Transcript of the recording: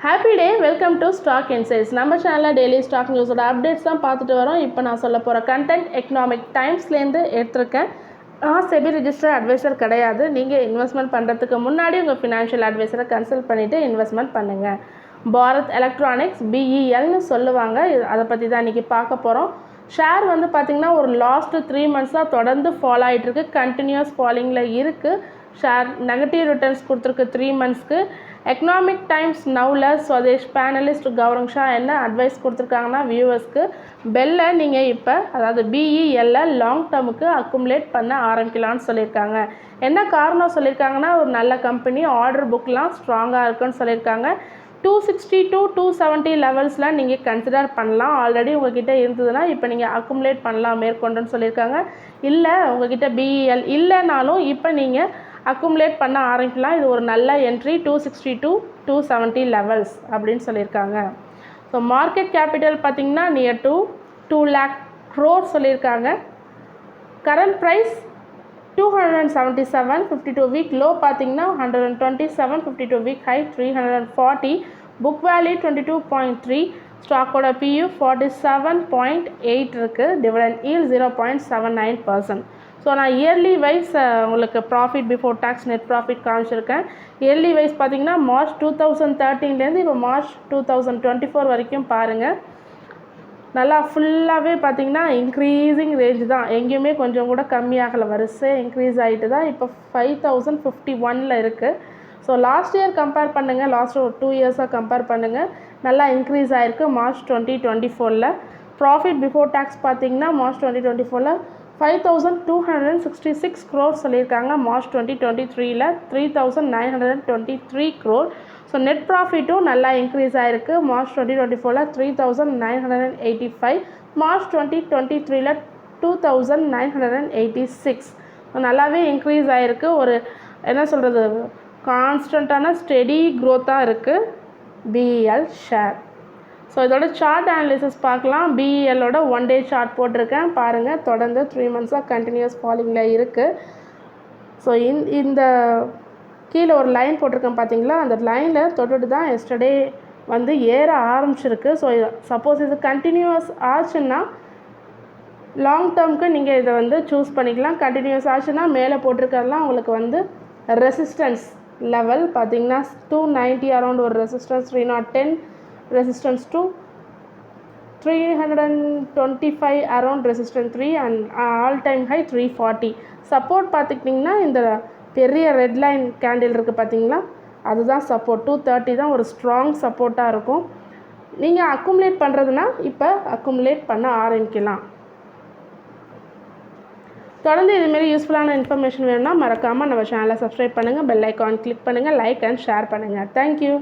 Happy day, welcome to stock insights. நம்ம சேனலில் daily stock நியூஸோட updates தான் பார்த்துட்டு வரோம். இப்போ நான் சொல்ல போகிற கண்டென்ட் எக்கனாமிக் டைம்ஸ்லேருந்து எடுத்திருக்கேன். நான் செபி ரிஜிஸ்டர் அட்வைசர் கிடையாது. நீங்கள் இன்வெஸ்ட்மெண்ட் பண்ணுறதுக்கு முன்னாடி உங்கள் ஃபினான்ஷியல் அட்வைசரை கன்சல்ட் பண்ணிவிட்டு இன்வெஸ்ட்மெண்ட் பண்ணுங்கள். பாரத் எலக்ட்ரானிக்ஸ் BELன்னு சொல்லுவாங்க. அதை பற்றி தான் இன்றைக்கி பார்க்க போகிறோம். ஷேர் வந்து பார்த்திங்கன்னா ஒரு லாஸ்ட்டு 3 மந்த்ஸாக தொடர்ந்து ஃபாலோ ஆகிட்டுருக்கு. கண்டினியூஸ் ஃபாலிங்கில் இருக்குது. ஷேர் நெகட்டிவ் ரிட்டர்ன்ஸ் கொடுத்துருக்கு 3 மந்த்ஸ்க்கு. எக்கனாமிக் டைம்ஸ் நவ்வில் ஸ்வதேஷ் பேனலிஸ்ட் கௌரங் ஷா என்ன அட்வைஸ் கொடுத்துருக்காங்கன்னா வியூவர்ஸ்க்கு பெல்லை நீங்கள் இப்போ அதாவது BELல லாங் டேர்முக்கு அக்குமுலேட் பண்ண ஆரம்பிக்கலாம்னு சொல்லியிருக்காங்க. என்ன காரணம் சொல்லியிருக்காங்கன்னா ஒரு நல்ல கம்பெனி, ஆர்டர் புக்லாம் ஸ்ட்ராங்காக இருக்குன்னு சொல்லியிருக்காங்க. 260 to 270 லெவல்ஸில் நீங்கள் கன்சிடர் பண்ணலாம். ஆல்ரெடி உங்கள்கிட்ட இருந்ததுன்னா இப்போ நீங்கள் அக்குமுலேட் பண்ணலாம் மேற்கொண்டுன்னு சொல்லியிருக்காங்க. இல்லை உங்கள்கிட்ட BEL இல்லைனாலும் இப்போ நீங்கள் அக்குமுலேட் பண்ண ஆரம்பிக்கலாம். இது ஒரு நல்ல என்ட்ரி 260 to 270 லெவல்ஸ் அப்படின்னு சொல்லியிருக்காங்க. ஸோ மார்க்கெட் கேபிட்டல் பார்த்திங்கன்னா நியர் டு 2 lakh crore சொல்லியிருக்காங்க. கரண்ட் ப்ரைஸ் 277, 52 வீக் லோ பார்த்திங்கன்னா 127, 52 வீக் ஹை 340, புக் வேல்யூ 22.3, ஸ்டாக்கோட PU 47.8 இருக்குது. Dividend yield 0.79%. ஸோ நான் இயர்லி வைஸ் உங்களுக்கு profit before tax net profit காமிச்சிருக்கேன். இயர்லி வைஸ் பார்த்திங்கன்னா மார்ச் 2013 இப்போ மார்ச் 2024 வரைக்கும் பாருங்கள். நல்லா ஃபுல்லாகவே பார்த்திங்கன்னா இன்க்ரீஸிங் ரேஞ்ச் தான், எங்கேயுமே கொஞ்சம் கூட கம்மியாகலை, வரிசை இன்க்ரீஸ் ஆகிட்டு தான் இப்போ 5051 இருக்குது. ஸோ லாஸ்ட் இயர் கம்பேர் பண்ணுங்கள், லாஸ்ட் ஒரு 2 இயர்ஸாக கம்பேர் பண்ணுங்கள், நல்லா இன்க்ரீஸ் ஆகிருக்கு. மார்ச் 2024 ப்ராஃபிட் பிஃபோர் டேக்ஸ் பார்த்திங்கன்னா மார்ச் 2024 5266 crore சொல்லியிருக்காங்க. March 2023 3923 crore. ஸோ நெட் ப்ராஃபிட்டும் நல்லா இன்க்ரீஸ் ஆகிருக்கு. March 2024 3985, March 2023 2986. நல்லாவே இன்க்ரீஸ் ஆகிருக்கு. ஒரு என்ன சொல்கிறது, கான்ஸ்டண்ட்டான ஸ்டெடி க்ரோத்தாக இருக்குது BEL ஷேர். ஸோ இதோட சார்ட் அனாலிசிஸ் பார்க்கலாம். BELோட 1 day சார்ட் போட்டிருக்கேன் பாருங்கள். தொடர்ந்து 3 மந்த்ஸாக கண்டினியூஸ் ஃபாலிங்கில் இருக்குது. ஸோ இந்த கீழே ஒரு லைன் போட்டிருக்கேன் பார்த்தீங்களா, அந்த லைனில் தொட்டுட்டு தான் எஸ்டர்டே வந்து ஏற ஆரம்பிச்சிருக்கு. ஸோ சப்போஸ் இது கண்டினியூஸ் ஆச்சுன்னா லாங் டேர்முக்கு நீங்கள் இதை வந்து சூஸ் பண்ணிக்கலாம். கண்டினியூஸ் ஆச்சுன்னா மேலே போட்டிருக்கிறதுலாம் உங்களுக்கு வந்து ரெசிஸ்டன்ஸ் லெவல் பார்த்திங்கன்னா 290 அரௌண்ட் ஒரு resistance, 310 resistance to 325 around resistance 3 and all time high 340. Support பார்த்துக்கிட்டிங்கன்னா இந்த பெரிய ரெட் லைன் கேண்டில் இருக்குது பார்த்தீங்களா, அதுதான் சப்போர்ட். 230 தான் ஒரு ஸ்ட்ராங் சப்போர்ட்டாக இருக்கும். நீங்கள் அக்குமுலேட் பண்ணுறதுனா இப்போ அக்குமுலேட் பண்ண ஆரம்பிக்கலாம். தொடர்ந்து இதுமாரி யூஸ்ஃபுல்லான இன்ஃபர்மேஷன் வேணும்னா மறக்காமல் நம்ம சேனலை சப்ஸ்கிரைப் பண்ணுங்கள், பெல் ஐக்கான் கிளிக் பண்ணுங்கள், லைக் அண்ட் ஷேர் பண்ணுங்கள். தேங்க்யூ.